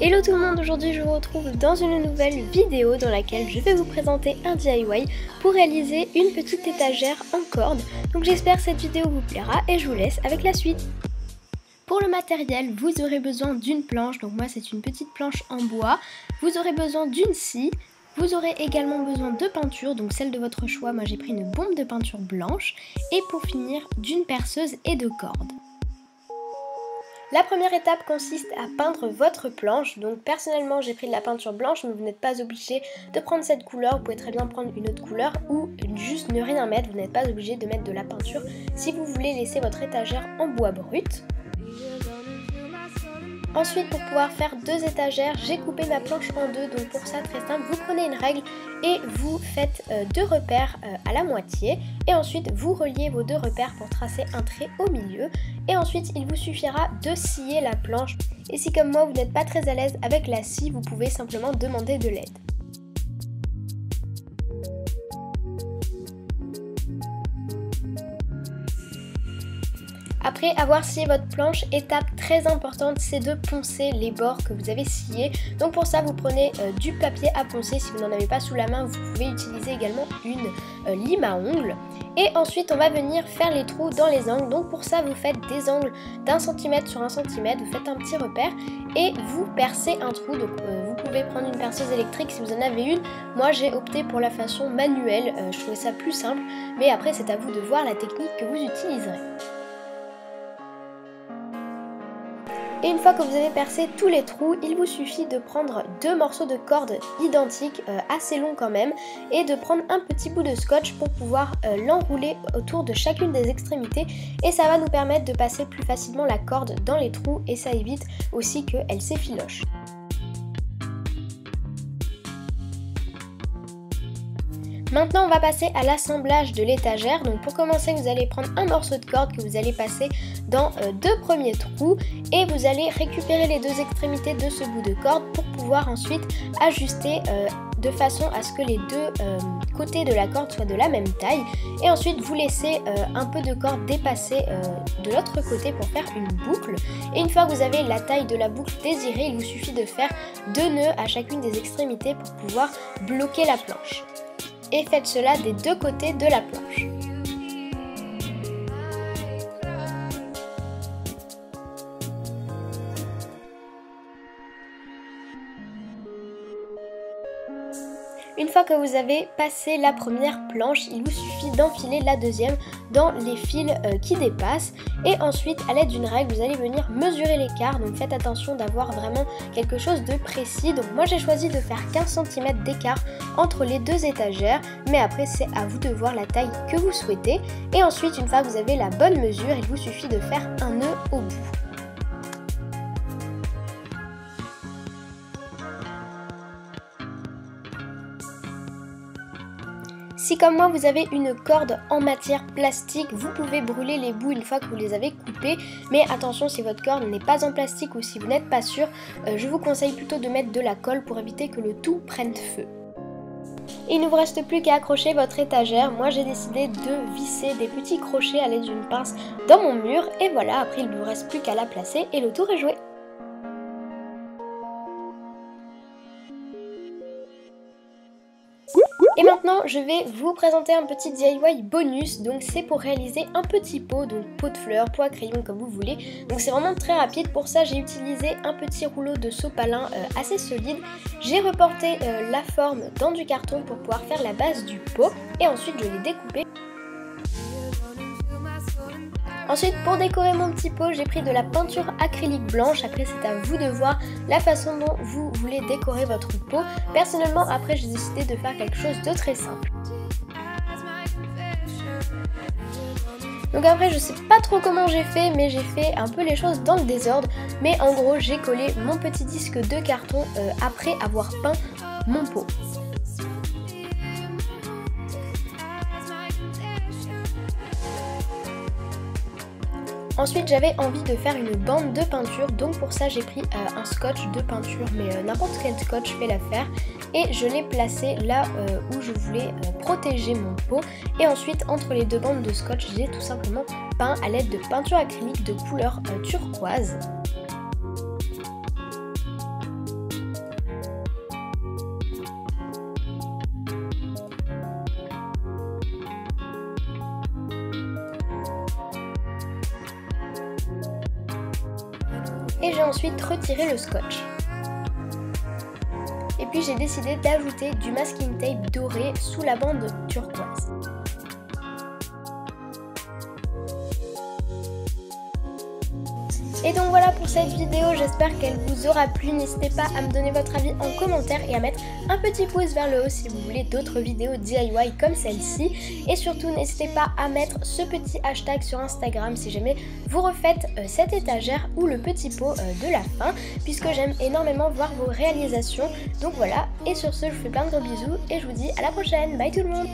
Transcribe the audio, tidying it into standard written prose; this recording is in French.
Hello tout le monde, aujourd'hui je vous retrouve dans une nouvelle vidéo dans laquelle je vais vous présenter un DIY pour réaliser une petite étagère en corde. Donc j'espère que cette vidéo vous plaira et je vous laisse avec la suite. Pour le matériel, vous aurez besoin d'une planche, donc moi c'est une petite planche en bois. Vous aurez besoin d'une scie, vous aurez également besoin de peinture, donc celle de votre choix. Moi j'ai pris une bombe de peinture blanche et pour finir d'une perceuse et de cordes. La première étape consiste à peindre votre planche, donc personnellement j'ai pris de la peinture blanche, mais vous n'êtes pas obligé de prendre cette couleur, vous pouvez très bien prendre une autre couleur ou juste ne rien mettre, vous n'êtes pas obligé de mettre de la peinture si vous voulez laisser votre étagère en bois brut. Ensuite, pour pouvoir faire deux étagères, j'ai coupé ma planche en deux, donc pour ça très simple, vous prenez une règle et vous faites deux repères à la moitié et ensuite vous reliez vos deux repères pour tracer un trait au milieu et ensuite il vous suffira de scier la planche et si comme moi vous n'êtes pas très à l'aise avec la scie, vous pouvez simplement demander de l'aide. Après avoir scié votre planche, étape très importante, c'est de poncer les bords que vous avez sciés. Donc pour ça, vous prenez du papier à poncer. Si vous n'en avez pas sous la main, vous pouvez utiliser également une lime à ongles. Et ensuite, on va venir faire les trous dans les angles. Donc pour ça, vous faites des angles d'1 cm sur 1 cm. Vous faites un petit repère et vous percez un trou. Donc vous pouvez prendre une perceuse électrique si vous en avez une. Moi, j'ai opté pour la façon manuelle. Je trouvais ça plus simple. Mais après, c'est à vous de voir la technique que vous utiliserez. Et une fois que vous avez percé tous les trous, il vous suffit de prendre deux morceaux de corde identiques, assez longs quand même, et de prendre un petit bout de scotch pour pouvoir l'enrouler autour de chacune des extrémités. Et ça va nous permettre de passer plus facilement la corde dans les trous et ça évite aussi qu'elle s'effiloche. Maintenant on va passer à l'assemblage de l'étagère. Donc pour commencer vous allez prendre un morceau de corde que vous allez passer dans deux premiers trous et vous allez récupérer les deux extrémités de ce bout de corde pour pouvoir ensuite ajuster de façon à ce que les deux côtés de la corde soient de la même taille et ensuite vous laissez un peu de corde dépasser de l'autre côté pour faire une boucle et une fois que vous avez la taille de la boucle désirée, il vous suffit de faire deux nœuds à chacune des extrémités pour pouvoir bloquer la planche. Et faites cela des deux côtés de la planche. Une fois que vous avez passé la première planche, il vous suffit d'enfiler la deuxième dans les fils qui dépassent et ensuite à l'aide d'une règle vous allez venir mesurer l'écart, donc faites attention d'avoir vraiment quelque chose de précis. Donc moi j'ai choisi de faire 15 cm d'écart entre les deux étagères, mais après c'est à vous de voir la taille que vous souhaitez et ensuite une fois que vous avez la bonne mesure, il vous suffit de faire un nœud au bout. Si comme moi vous avez une corde en matière plastique, vous pouvez brûler les bouts une fois que vous les avez coupés. Mais attention, si votre corde n'est pas en plastique ou si vous n'êtes pas sûr, je vous conseille plutôt de mettre de la colle pour éviter que le tout prenne feu. Et il ne vous reste plus qu'à accrocher votre étagère. Moi j'ai décidé de visser des petits crochets à l'aide d'une pince dans mon mur. Et voilà, après il ne vous reste plus qu'à la placer et le tour est joué. Et maintenant je vais vous présenter un petit DIY bonus, donc c'est pour réaliser un petit pot, donc pot de fleurs, pot à crayon comme vous voulez. Donc c'est vraiment très rapide, pour ça j'ai utilisé un petit rouleau de sopalin assez solide. J'ai reporté la forme dans du carton pour pouvoir faire la base du pot et ensuite je l'ai découpé. Ensuite pour décorer mon petit pot, j'ai pris de la peinture acrylique blanche. Après c'est à vous de voir la façon dont vous voulez décorer votre pot. Personnellement après j'ai décidé de faire quelque chose de très simple. Donc après je sais pas trop comment j'ai fait, mais j'ai fait un peu les choses dans le désordre. Mais en gros j'ai collé mon petit disque de carton après avoir peint mon pot. Ensuite j'avais envie de faire une bande de peinture, donc pour ça j'ai pris un scotch de peinture, mais n'importe quel scotch fait l'affaire, et je l'ai placé là où je voulais protéger mon pot. Et ensuite entre les deux bandes de scotch j'ai tout simplement peint à l'aide de peinture acrylique de couleur turquoise. Et j'ai ensuite retiré le scotch. Et puis j'ai décidé d'ajouter du masking tape doré sous la bande turquoise. Et donc voilà pour cette vidéo, j'espère qu'elle vous aura plu. N'hésitez pas à me donner votre avis en commentaire et à mettre un petit pouce vers le haut si vous voulez d'autres vidéos DIY comme celle-ci. Et surtout n'hésitez pas à mettre ce petit hashtag sur Instagram si jamais vous refaites cette étagère ou le petit pot de la fin, puisque j'aime énormément voir vos réalisations. Donc voilà, et sur ce je vous fais plein de gros bisous et je vous dis à la prochaine, bye tout le monde.